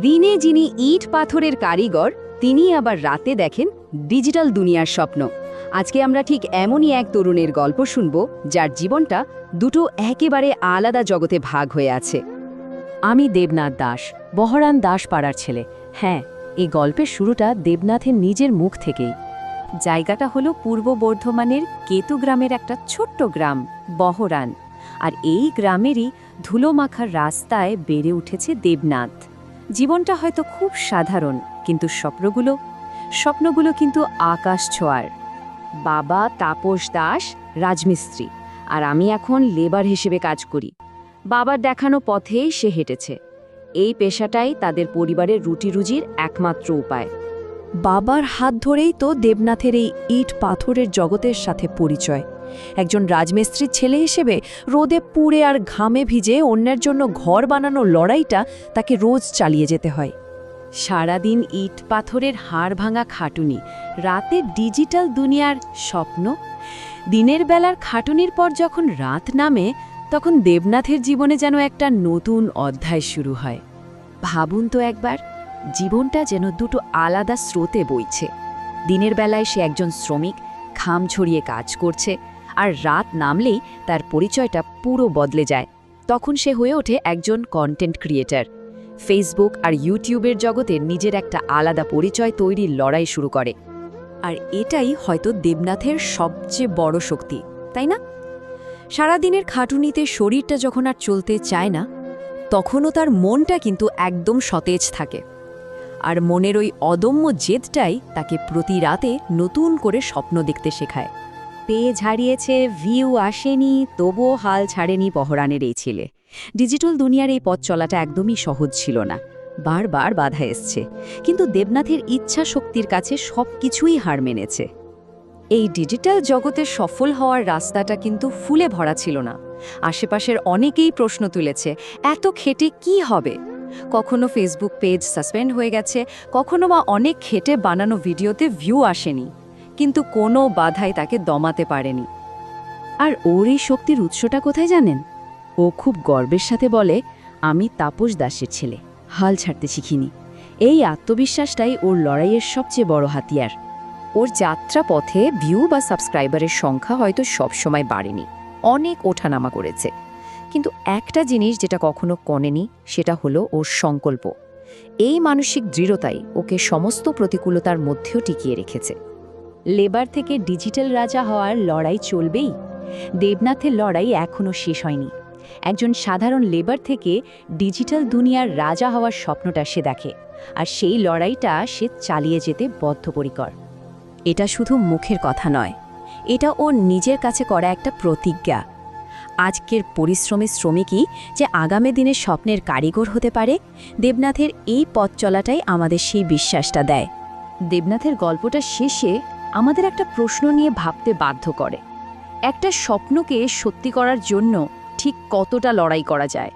দিনে যিনি ইট পাথরের কারিগর, তিনি আবার রাতে দেখেন ডিজিটাল দুনিয়ার স্বপ্ন। আজকে আমরা ঠিক এমনই এক তরুণের গল্প শুনব, যার জীবনটা দুটো একেবারে আলাদা জগতে ভাগ হয়ে আছে। আমি দেবনাথ দাস, বহরান দাস পাড়ার ছেলে। হ্যাঁ, এই গল্পের শুরুটা দেবনাথের নিজের মুখ থেকেই। জায়গাটা হলো পূর্ব বর্ধমানের কেতু গ্রামের একটা ছোট্ট গ্রাম, বহরান। আর এই গ্রামেরই ধুলোমাখার রাস্তায় বেড়ে উঠেছে দেবনাথ। জীবনটা হয়তো খুব সাধারণ, কিন্তু স্বপ্নগুলো কিন্তু আকাশ ছোঁয়ার। বাবা তাপস দাস রাজমিস্ত্রি, আর আমি এখন লেবার হিসেবে কাজ করি। বাবার দেখানো পথেই সে হেঁটেছে। এই পেশাটাই তাদের পরিবারের রুটি-রুজির একমাত্র উপায়। বাবার হাত ধরেই তো দেবনাথের এই ইট পাথরের জগতের সাথে পরিচয়। একজন রাজমিস্ত্রির ছেলে হিসেবে রোদে পুড়ে আর ঘামে ভিজে অন্যের জন্য ঘর বানানোর লড়াইটা তাকে রোজ চালিয়ে যেতে হয়। সারাদিন ইট পাথরের হাড় ভাঙা খাটুনি, রাতে ডিজিটাল দুনিয়ার স্বপ্ন। দিনের বেলার খাটুনির পর যখন রাত নামে, তখন দেবনাথের জীবনে যেন একটা নতুন অধ্যায় শুরু হয়। ভাবুন তো একবার, জীবনটা যেন দুটো আলাদা স্রোতে বইছে। দিনের বেলায় সে একজন শ্রমিক, ঘাম ছড়িয়ে কাজ করছে, আর রাত নামলেই তার পরিচয়টা পুরো বদলে যায়। তখন সে হয়ে ওঠে একজন কন্টেন্ট ক্রিয়েটর। ফেসবুক আর ইউটিউবের জগতে নিজের একটা আলাদা পরিচয় তৈরির লড়াই শুরু করে। আর এটাই হয়তো দেবনাথের সবচেয়ে বড় শক্তি, তাই না? সারাদিনের খাটুনিতে শরীরটা যখন আর চলতে চায় না, তখনও তার মনটা কিন্তু একদম সতেজ থাকে। আর মনের ওই অদম্য জেদটাই তাকে প্রতি রাতে নতুন করে স্বপ্ন দেখতে শেখায়। পেজ হারিয়েছে, ভিউ আসেনি, তবুও হাল ছাড়েনি বহরানের এই ছেলে। ডিজিটাল দুনিয়ার এই পথ চলাটা একদমই সহজ ছিল না, বারবার বাধা এসছে, কিন্তু দেবনাথের ইচ্ছা শক্তির কাছে সবকিছুই হার মেনেছে। এই ডিজিটাল জগতে সফল হওয়ার রাস্তাটা কিন্তু ফুলে ভরা ছিল না। আশেপাশের অনেকেই প্রশ্ন তুলেছে, এত খেটে কি হবে? কখনো ফেসবুক পেজ সাসপেন্ড হয়ে গেছে, কখনো বা অনেক খেটে বানানো ভিডিওতে ভিউ আসেনি, কিন্তু কোনো বাধাই তাকে দমাতে পারেনি। আর ওর এই শক্তির উৎসটা কোথায় জানেন? ও খুব গর্বের সাথে বলে, আমি তাপস দাসের ছেলে, হাল ছাড়তে শিখিনি। এই আত্মবিশ্বাসটাই ওর লড়াইয়ের সবচেয়ে বড় হাতিয়ার। ওর যাত্রা পথে ভিউ বা সাবস্ক্রাইবারের সংখ্যা হয়তো সবসময় বাড়েনি, অনেক ওঠানামা করেছে, কিন্তু একটা জিনিস যেটা কখনো কমেনি, সেটা হলো ওর সংকল্প। এই মানসিক দৃঢ়তাই ওকে সমস্ত প্রতিকূলতার মধ্যেও টিকিয়ে রেখেছে। লেবার থেকে ডিজিটাল রাজা হওয়ার লড়াই চলবেই। দেবনাথের লড়াই এখনও শেষ হয়নি। একজন সাধারণ লেবার থেকে ডিজিটাল দুনিয়ার রাজা হওয়ার স্বপ্নটা সে দেখে, আর সেই লড়াইটা সে চালিয়ে যেতে বদ্ধপরিকর। এটা শুধু মুখের কথা নয়, এটা ওর নিজের কাছে করা একটা প্রতিজ্ঞা। আজকের পরিশ্রমী শ্রমিকই যে আগামী দিনের স্বপ্নের কারিগর হতে পারে, দেবনাথের এই পথ চলাটাই আমাদের সেই বিশ্বাসটা দেয়। দেবনাথের গল্পটা শেষে আমাদের একটা প্রশ্ন নিয়ে ভাবতে বাধ্য করে। একটা স্বপ্নকে সত্যি করার জন্য ঠিক কতটা লড়াই করা যায়?